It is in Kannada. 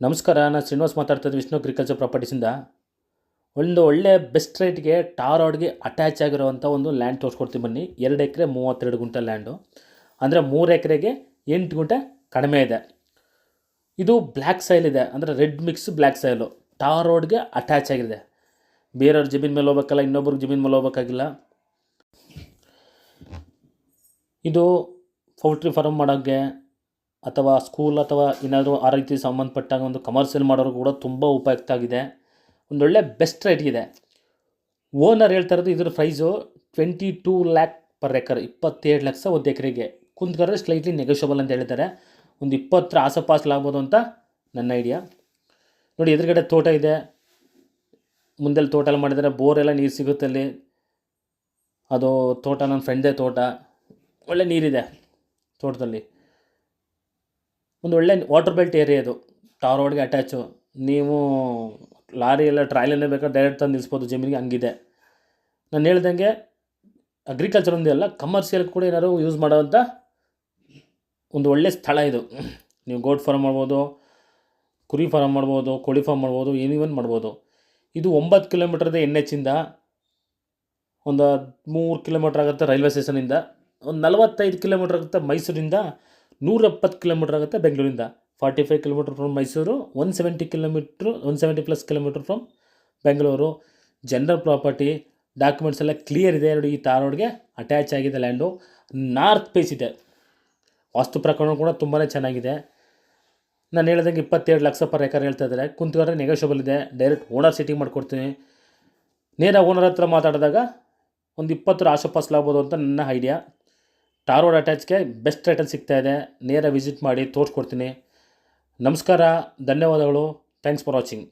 ನಮಸ್ಕಾರ, ನಾನು ಶ್ರೀನಿವಾಸ್ ಮಾತಾಡ್ತಿದ್ದೆ ವಿಷ್ಣು ಅಗ್ರಿಕಲ್ಚರ್ ಪ್ರಾಪರ್ಟೀಸಿಂದ. ಒಂದು ಒಳ್ಳೆ ಬೆಸ್ಟ್ ರೇಟ್ಗೆ ಟಾರ್ ರೋಡ್ಗೆ ಅಟ್ಯಾಚ್ ಆಗಿರುವಂಥ ಒಂದು ಲ್ಯಾಂಡ್ ತೋರಿಸ್ಕೊಡ್ತೀನಿ ಬನ್ನಿ. 2 ಎಕರೆ 32 ಗುಂಟೆ ಲ್ಯಾಂಡು, ಅಂದರೆ 3 ಎಕರೆಗೆ 8 ಗುಂಟೆ ಕಡಿಮೆ ಇದೆ. ಇದು ಬ್ಲ್ಯಾಕ್ ಸಾಯಿಲ್ ಇದೆ, ಅಂದರೆ ರೆಡ್ ಮಿಕ್ಸ್ ಬ್ಲ್ಯಾಕ್ ಸಾಯಿಲು. ಟಾರ್ ರೋಡ್ಗೆ ಅಟ್ಯಾಚ್ ಆಗಿದೆ. ಬೇರೆಯವ್ರ ಜಮೀನು ಮೇಲೆ ಹೋಗ್ಬೇಕಲ್ಲ, ಇನ್ನೊಬ್ರಿಗೆ ಜಮೀನು ಮೇಲೆ ಹೋಗ್ಬೇಕಾಗಿಲ್ಲ. ಇದು ಪೌಲ್ಟ್ರಿ ಫಾರ್ಮ್ ಮಾಡೋಕ್ಕೆ ಅಥವಾ ಸ್ಕೂಲ್ ಅಥವಾ ಏನಾದರೂ ಆ ರೀತಿ ಸಂಬಂಧಪಟ್ಟಾಗ ಒಂದು ಕಮರ್ಷಿಯಲ್ ಮಾಡೋರು ಕೂಡ ತುಂಬ ಉಪಯುಕ್ತ ಆಗಿದೆ. ಒಂದೊಳ್ಳೆ ಬೆಸ್ಟ್ ರೇಟ್ಗಿದೆ. ಓನರ್ ಹೇಳ್ತಾ ಇರೋದು ಇದ್ರ price 22 lac per acre, 27 lakh ಒಂದು ಎಕರೆಗೆ. ಕುಂತ್ಕರೆ ಸ್ಲೈಟ್ಲಿ ನೆಗೋಷಿಯಬಲ್ ಅಂತ ಹೇಳ್ತಾರೆ. ಒಂದು 20 ಆಸಪಾಸಲಾಗ್ಬೋದು ಅಂತ ನನ್ನ ಐಡಿಯಾ. ನೋಡಿ, ಎದುರುಗಡೆ ತೋಟ ಇದೆ, ಮುಂದೆ ತೋಟ ಎಲ್ಲ ಮಾಡಿದ್ದಾರೆ, ಬೋರೆಲ್ಲ ನೀರು ಸಿಗುತ್ತೆ ಅಲ್ಲಿ. ಅದು ತೋಟ ನನ್ನ ಫ್ರೆಂಡ್ದೇ ತೋಟ, ಒಳ್ಳೆ ನೀರಿದೆ ತೋಟದಲ್ಲಿ. ಒಂದು ಒಳ್ಳೆ ವಾಟರ್ ಬೆಲ್ಟ್ ಏರಿಯಾ ಇದು, ಟಾರ್ ರೋಡ್ಗೆ ಅಟ್ಯಾಚು. ನೀವು ಲಾರಿ ಎಲ್ಲ ಟ್ರಾಯ್ಲಲ್ಲೇ ಬೇಕಾದ್ರೆ ಡೈರೆಕ್ಟ್ ತಂದು ನಿಲ್ಲಿಸ್ಬೋದು ಜಮೀನಿಗೆ, ಹಂಗಿದೆ. ನಾನು ಹೇಳ್ದಂಗೆ ಅಗ್ರಿಕಲ್ಚರ್ ಒಂದೇ ಅಲ್ಲ, ಕಮರ್ಷಿಯಲ್ ಕೂಡ ಏನಾದ್ರು ಯೂಸ್ ಮಾಡೋವಂಥ ಒಂದು ಒಳ್ಳೆ ಸ್ಥಳ ಇದು. ನೀವು ಗೋಟ್ ಫಾರ್ಮ್ ಮಾಡ್ಬೋದು, ಕುರಿ ಫಾರ್ಮ್ ಮಾಡ್ಬೋದು, ಕೋಳಿ ಫಾರ್ಮ್ ಮಾಡ್ಬೋದು, ಏನಿವನ್ ಮಾಡ್ಬೋದು. ಇದು 9 ಕಿಲೋಮೀಟರ್ದ NH ಇಂದ, ಒಂದು 3 ಕಿಲೋಮೀಟ್ರ್ ಆಗುತ್ತೆ ರೈಲ್ವೆ ಸ್ಟೇಷನಿಂದ, ಒಂದು 45 ಕಿಲೋಮೀಟ್ರ್ ಆಗುತ್ತೆ ಮೈಸೂರಿಂದ, 170 ಕಿಲೋಮೀಟ್ರ್ ಆಗುತ್ತೆ ಬೆಂಗಳೂರಿಂದ. 45 kilometre from Mysuru, 170 plus kilometre from Bengaluru. General property documents ಎಲ್ಲ ಕ್ಲಿಯರ್ ಇದೆ. ನೋಡಿ, ಈ ಟಾರ್ ರೋಡ್ಗೆ ಅಟ್ಯಾಚ್ ಆಗಿದೆ ಲ್ಯಾಂಡು. ನಾರ್ತ್ ಫೇಸ್ ಇದೆ, ವಾಸ್ತು ಪ್ರಕರಣ ಕೂಡ ತುಂಬಾ ಚೆನ್ನಾಗಿದೆ. ನಾನು ಹೇಳ್ದಂಗೆ 27 ಲಕ್ಷ ಪರ್ ಎಕರ್ ಹೇಳ್ತಾ ಇದ್ದಾರೆ. ಕುಂತ್ಕೊಂಡ್ರೆ ನೆಗೋಷಿಯಬಲ್ ಇದೆ. ಡೈರೆಕ್ಟ್ ಓನರ್ ಸೆಟ್ಟಿಂಗ್ ಮಾಡ್ಕೊಡ್ತೀನಿ. ನೇರ ಓನರ್ ಹತ್ರ ಮಾತಾಡಿದಾಗ ಒಂದು 20 ಆಸಪಾಸಲಾಗ್ಬೋದು ಅಂತ ನನ್ನ ಐಡಿಯಾ. ಟಾರ್ ರೋಡ್ ಅಟ್ಯಾಚ್ಗೆ ಬೆಸ್ಟ್ ರೇಟಲ್ಲಿ ಸಿಗ್ತಾಯಿದೆ. ನೇರ ವಿಸಿಟ್ ಮಾಡಿ ತೋರಿಸ್ಕೊಡ್ತೀನಿ. ನಮಸ್ಕಾರ, ಧನ್ಯವಾದಗಳು. Thanks for watching.